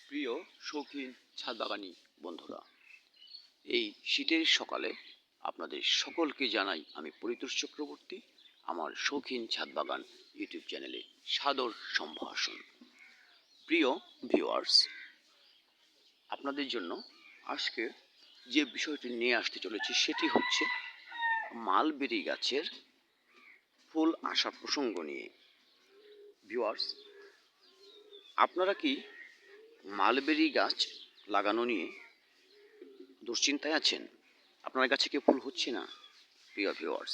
প্রিয় শৌখিন ছাদবাগানি বন্ধুরা, এই শীতের সকালে আপনাদের সকলকে জানাই আমি পরিতোষ চক্রবর্তী আমার শৌখিন ছাদবাগান ইউটিউব চ্যানেলে সাদর সম্ভাষণ। প্রিয় ভিউয়ার্স, আপনাদের জন্য আজকে যে বিষয়টি নিয়ে আসতে চলেছি সেটি হচ্ছে মালবেরি গাছের ফুল আসা প্রসঙ্গ নিয়ে। ভিউয়ার্স, আপনারা কি মালবেরি গাছ লাগানো নিয়ে দুশ্চিন্তায় আছেন? আপনার গাছে কি ফুল হচ্ছে না? প্রিয় ভিউয়ার্স,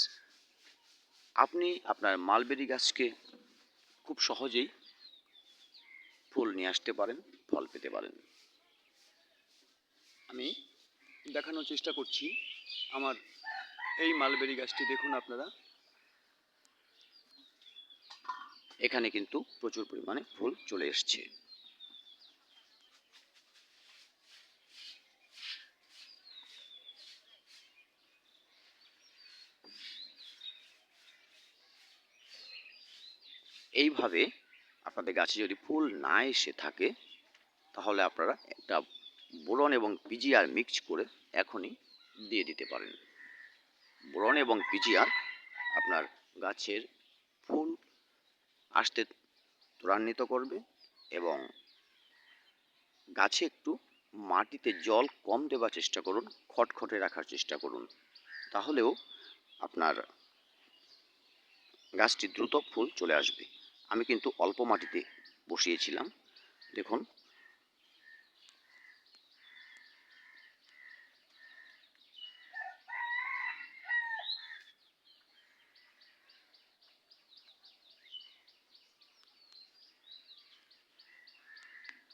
আপনি আপনার মালবেরি গাছকে খুব সহজেই ফুল নিয়ে আসতে পারেন, ফল পেতে পারেন। আমি দেখানোর চেষ্টা করছি আমার এই মালবেরি গাছটি। দেখুন আপনারা, এখানে কিন্তু প্রচুর পরিমাণে ফুল চলে এসছে। এইভাবে আপনাদের গাছে যদি ফুল না এসে থাকে তাহলে আপনারা একটা বোরন এবং পিজিআর মিক্স করে এখনই দিয়ে দিতে পারেন। বোরন এবং পিজিআর আপনার গাছের ফুল আসতে ত্বরান্বিত করবে এবং গাছে একটু মাটিতে জল কম দেওয়ার চেষ্টা করুন, খটখটে রাখার চেষ্টা করুন, তাহলেও আপনার গাছটি দ্রুত ফুল চলে আসবে। আমি কিন্তু অল্প মাটিতে বসিয়েছিলাম, দেখুন।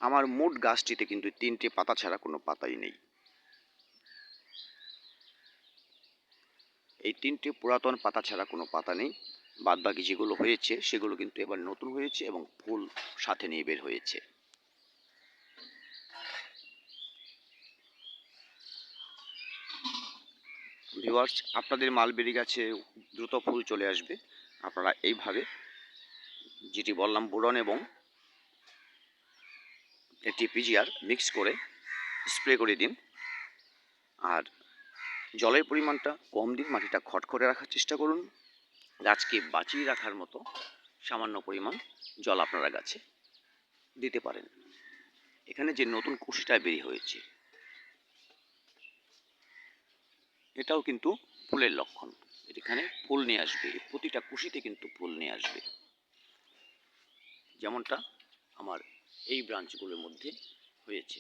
আমার মোট গাছটিতে কিন্তু 3টে পাতা ছাড়া কোনো পাতাই নেই। এই 3টে পুরাতন পাতা ছাড়া কোনো পাতা নেই। বাদবাকি যেগুলো হয়েছে সেগুলো কিন্তু এবার নতুন হয়েছে এবং ফুল সাথে নিয়ে বের হয়েছে। ভিউয়ার্স, আপনাদের মালবেরি গাছে দ্রুত ফুল চলে আসবে। আপনারা এইভাবে যেটি বললাম, বোরন এবং একটি পিজিআর মিক্স করে স্প্রে করে দিন। আর জলের পরিমাণটা কম দিন, মাটিটা খটখটে রাখার চেষ্টা করুন। গাছকে বাঁচিয়ে রাখার মতো সামান্য পরিমাণ জল আপনারা গাছে দিতে পারেন। এখানে যে নতুন কুশিটা বেরিয়ে হয়েছে, এটাও কিন্তু ফুলের লক্ষণ। এখানে ফুল নিয়ে আসবে, প্রতিটা কুশিতে কিন্তু ফুল নিয়ে আসবে, যেমনটা আমার এই ব্রাঞ্চগুলোর মধ্যে হয়েছে।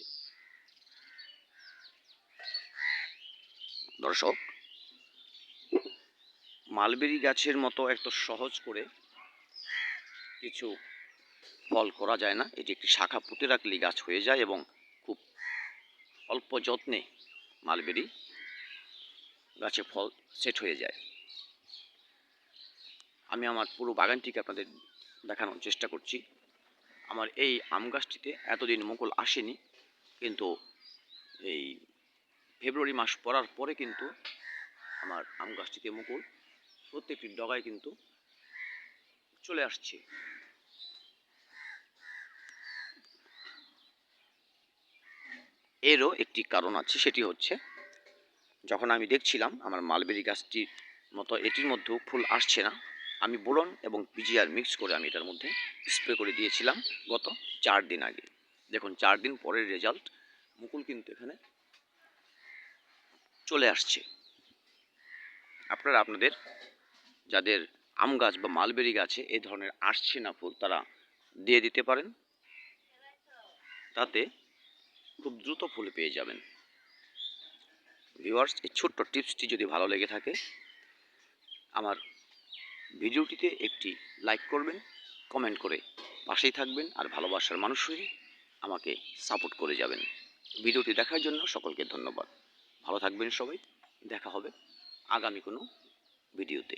দর্শক, মালবেরি গাছের মতো এত সহজ করে কিছু ফল করা যায় না। এটি একটি শাখা পুঁতে রাখলেই গাছ হয়ে যায় এবং খুব অল্প যত্নে মালবেরি গাছে ফল সেট হয়ে যায়। আমি আমার পুরো বাগানটিকে আপনাদের দেখানোর চেষ্টা করছি। আমার এই আম গাছটিতে এতদিন মুকুল আসেনি, কিন্তু এই ফেব্রুয়ারি মাস পড়ার পরে কিন্তু আমার আম গাছটিতে মুকুল প্রত্যেকটি ডগায় কিন্তু চলে আসছে। এরও একটি কারণ আছে, সেটি হচ্ছে যখন আমি দেখছিলাম আমার মালবেরি গাছটির মতো এটির মধ্যেও ফুল আসছে না, আমি বোরন এবং পিজিআর মিক্স করে আমি এটার মধ্যে স্প্রে করে দিয়েছিলাম গত 4 দিন আগে। দেখুন, 4 দিন পরের রেজাল্ট, মুকুল কিন্তু এখানে চলে আসছে। আপনারা আপনাদের যাদের আম গাছ বা মালবেরি গাছে এই ধরনের আসছে না ফুল, তারা দিয়ে দিতে পারেন, তাতে খুব দ্রুত ফুল পেয়ে যাবেন। ভিউয়ার্স, এই ছোট্ট টিপসটি যদি ভালো লেগে থাকে আমার ভিডিওটিতে একটি লাইক করবেন, কমেন্ট করে পাশেই থাকবেন, আর ভালোবাসার মানুষ হয়ে আমাকে সাপোর্ট করে যাবেন। ভিডিওটি দেখার জন্য সকলকে ধন্যবাদ। ভালো থাকবেন সবাই, দেখা হবে আগামী কোনো ভিডিওতে।